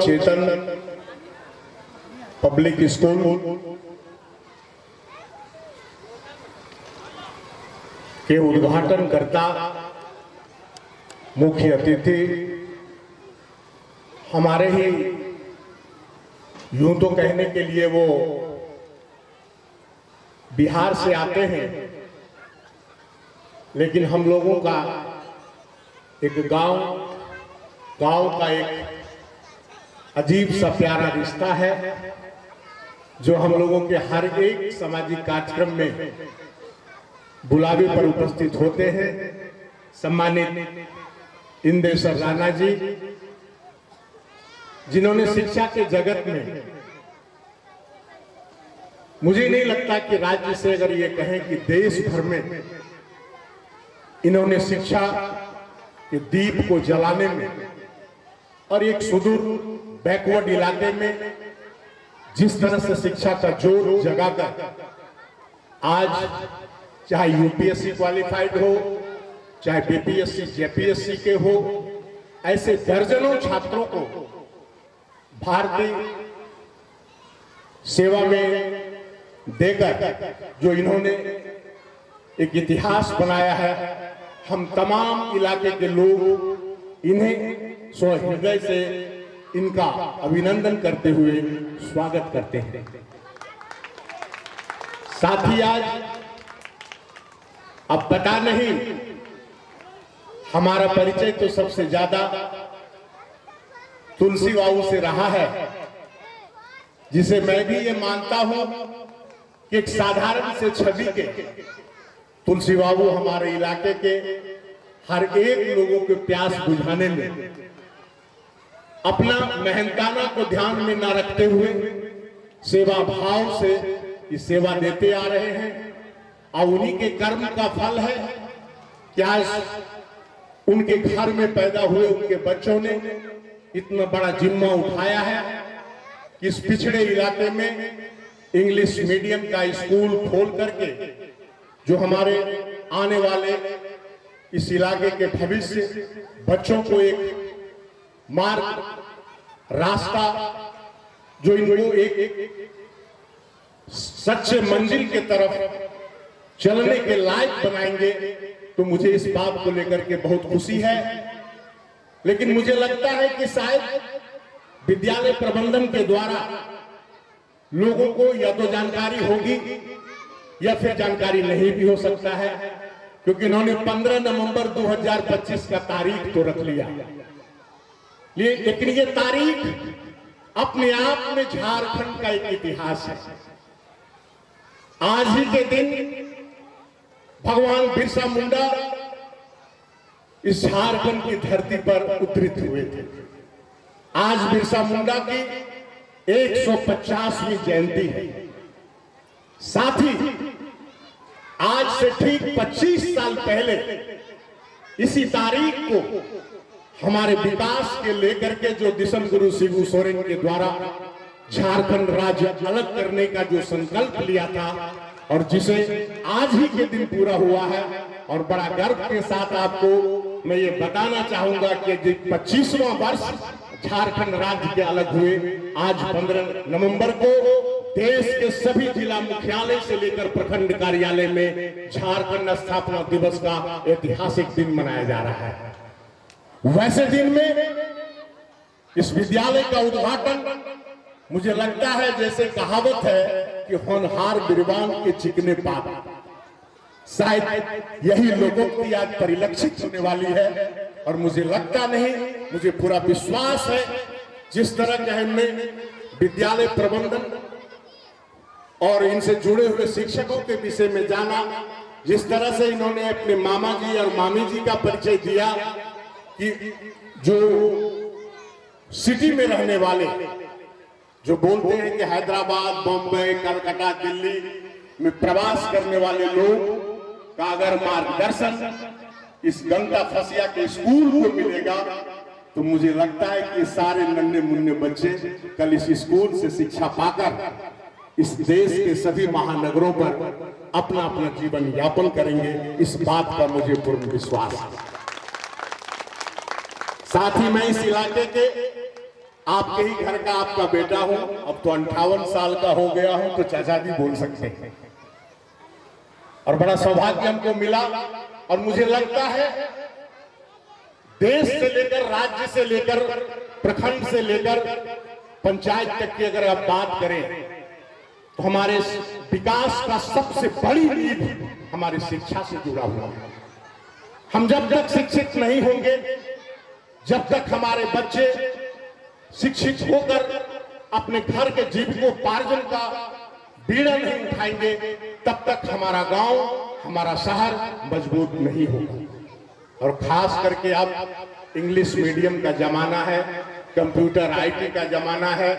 चेतन public school के उद्घाटनकर्ता मुख्य अतिथि हमारे ही यूं तो कहने के लिए वो बिहार से आते हैं, लेकिन हम लोगों का एक गांव का एक अजीब सा प्यारा रिश्ता है जो हम लोगों के हर एक सामाजिक कार्यक्रम में बुलावे पर उपस्थित होते हैं। सम्मानित इंदेश्वर राणा जी, जिन्होंने शिक्षा के जगत में, मुझे नहीं लगता कि राज्य से अगर ये कहें कि देश भर में इन्होंने शिक्षा के दीप को जलाने में और एक सुदूर बैकवर्ड इलाके में जिस तरह से शिक्षा का जोर जगाकर आज चाहे यूपीएससी क्वालिफाइड हो, चाहे बीपीएससी जेपीएससी के हो, ऐसे दर्जनों छात्रों को भारतीय सेवा में देकर जो इन्होंने एक इतिहास बनाया है, हम तमाम इलाके के लोग इन्हें स्वहृदय से इनका अभिनंदन करते हुए स्वागत करते हैं। साथ ही आज अब पता नहीं, हमारा परिचय तो सबसे ज्यादा तुलसी बाबू से रहा है, जिसे मैं भी ये मानता हूं कि एक साधारण से छवि के तुलसी बाबू हमारे इलाके के हर एक लोगों के प्यास बुझाने में अपना मेहनताना को ध्यान में न रखते हुए सेवा भाव से ये सेवा देते आ रहे हैं और उन्हीं के कर्म का फल है कि आज उनके घर में पैदा हुए उनके बच्चों ने इतना बड़ा जिम्मा उठाया है कि इस पिछड़े इलाके में इंग्लिश मीडियम का स्कूल खोल करके जो हमारे आने वाले इस इलाके के भविष्य बच्चों को एक मार्ग, रास्ता जो इनको एक सच्चे मंजिल के तरफ चलने के लायक बनाएंगे, तो मुझे इस बात को लेकर के बहुत खुशी है। लेकिन मुझे लगता है कि शायद विद्यालय प्रबंधन के द्वारा लोगों को या तो जानकारी होगी या फिर जानकारी नहीं भी हो सकता है, क्योंकि इन्होंने 15 नवंबर 2025 का तारीख तो रख लिया, लेकिन ये तारीख अपने आप में झारखंड का एक इतिहास है। आज ही के दिन भगवान बिरसा मुंडा इस झारखंड की धरती पर उतरित हुए थे। आज बिरसा मुंडा की 150वीं जयंती है। साथ ही आज से ठीक 25 साल पहले इसी तारीख को हमारे विकास के लेकर के जो दिशम गुरु शिबू सोरेन के द्वारा झारखंड राज्य अलग करने का जो संकल्प लिया था और जिसे आज ही के दिन पूरा हुआ है, और बड़ा गर्व के साथ आपको मैं ये बताना चाहूंगा कि 25वां वर्ष झारखंड राज्य के अलग हुए आज 15 नवंबर को देश के सभी जिला मुख्यालय से लेकर प्रखंड कार्यालय में झारखंड स्थापना दिवस का ऐतिहासिक दिन मनाया जा रहा है। वैसे दिन में इस विद्यालय का उद्घाटन, मुझे लगता है जैसे कहावत है कि होनहार बिरबान के चिकने पात, शायद यही लोगोक्ति आज परिलक्षित होने वाली है। और मुझे लगता नहीं, मुझे पूरा विश्वास है जिस तरह के हमने विद्यालय प्रबंधन और इनसे जुड़े हुए शिक्षकों के विषय में जाना, जिस तरह से इन्होंने अपने मामा जी और मामी जी का परिचय दिया कि जो सिटी में रहने वाले जो बोलते हैं कि हैदराबाद, बॉम्बे, कलकत्ता, दिल्ली में प्रवास करने वाले लोग का अगर मार्गदर्शन इस गंगा फसिया के स्कूल को मिलेगा, तो मुझे लगता है कि सारे नन्हे मुन्ने बच्चे कल इस स्कूल से शिक्षा पाकर इस देश के सभी महानगरों पर अपना अपना जीवन यापन करेंगे, इस बात का मुझे पूर्ण विश्वास है। साथ ही मैं इस इलाके के आपके ही घर का आपका बेटा हूं, अब तो 58 साल का हो गया हूं, तो चाचा जी बोल सकते हैं। और बड़ा सौभाग्य हमको मिला। और मुझे लगता है देश से लेकर, राज्य से लेकर, प्रखंड से लेकर पंचायत तक की अगर आप बात करें तो हमारे विकास का सबसे बड़ी नींव हमारी शिक्षा से जुड़ा हुआ है। हम जब तक शिक्षित नहीं होंगे, जब तक हमारे बच्चे शिक्षित होकर अपने घर के जीविकोपार्जन का बीड़ा नहीं उठाएंगे, तब तक हमारा गांव, हमारा शहर मजबूत नहीं होगा। और खास करके अब इंग्लिश मीडियम का जमाना है, कंप्यूटर आईटी का जमाना है।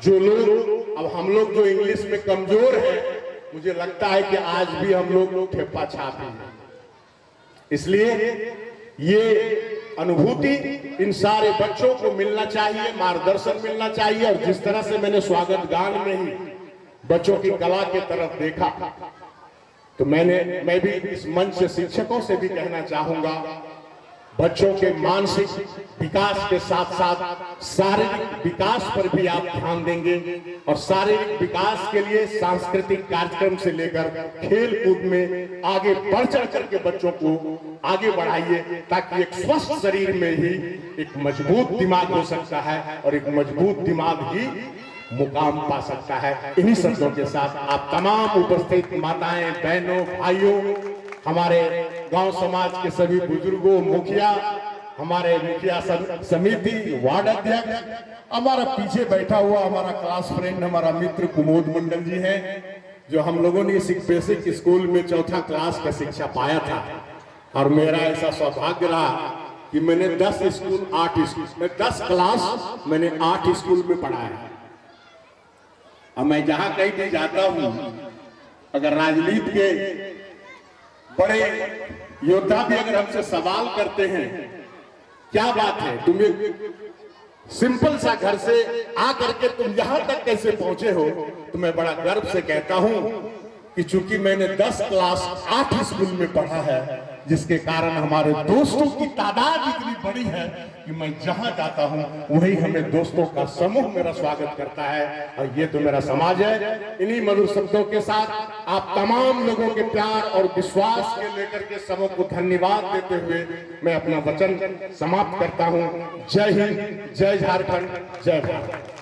जो लोग, अब हम लोग जो इंग्लिश में कमजोर हैं, मुझे लगता है कि आज भी हम लोग ठेपा छाप हैं। इसलिए ये अनुभूति इन सारे बच्चों को मिलना चाहिए, मार्गदर्शन मिलना चाहिए। और जिस तरह से मैंने स्वागत गान में ही बच्चों की कला की तरफ देखा, तो मैं भी इस मंच से शिक्षकों से भी कहना चाहूंगा, बच्चों के मानसिक विकास के साथ साथ शारीरिक विकास पर भी आप ध्यान देंगे। और शारीरिक विकास के लिए सांस्कृतिक कार्यक्रम से लेकर खेल कूद में आगे बढ़ चढ़ करके बच्चों को आगे बढ़ाइए, ताकि एक स्वस्थ शरीर में ही एक मजबूत दिमाग हो सकता है, और एक मजबूत दिमाग ही मुकाम पा सकता है। इन्हीं शब्दों के साथ आप तमाम उपस्थित माताएं, बहनों, भाइयों, हमारे गांव समाज के सभी बुजुर्गों, मुखिया, हमारे मुखिया समिति, वार्ड अध्यक्ष, हमारा पीछे बैठा हुआ हमारा क्लास फ्रेंड, हमारा मित्र कुमोद मंडल जी हैं, जो हम लोगों ने इस बेसिक स्कूल में 4th क्लास का शिक्षा पाया था। और मेरा ऐसा सौभाग्य रहा कि मैंने 10 स्कूल 8 स्कूल में 10 क्लास मैंने 8 स्कूल में पढ़ा है। और मैं जहां कहीं भी जाता हूं, अगर राजनीति के बड़े योद्धा भी अगर हमसे सवाल करते हैं, क्या बात है, तुम्हें सिंपल सा घर से आकर के तुम यहां तक कैसे पहुंचे हो, तो मैं बड़ा गर्व से कहता हूं कि चूंकि मैंने 10 क्लास 8 स्कूल में पढ़ा है, जिसके कारण हमारे दोस्तों की तादाद इतनी बड़ी है कि मैं जहां जाता हूं वही हमें दोस्तों का समूह मेरा स्वागत करता है। और ये तो मेरा समाज है। इन्हीं मधुर शब्दों के साथ आप तमाम लोगों के प्यार और विश्वास के लेकर के सबों को धन्यवाद देते हुए मैं अपना वचन समाप्त करता हूं। जय हिंद, जय झारखंड, जय भारत।